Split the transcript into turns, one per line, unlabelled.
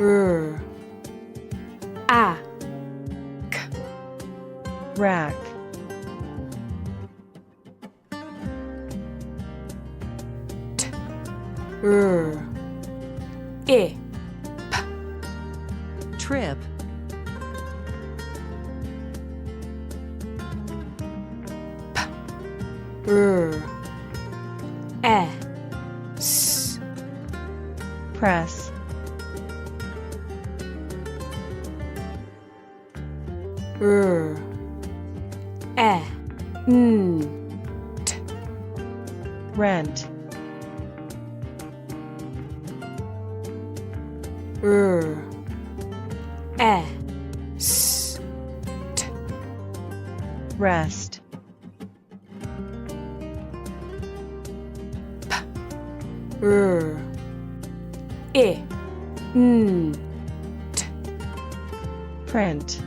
R A K
rack,
T R I
trip,
R E S
press,
R E N T
rent,
R E S T
rest,
R I N T
print,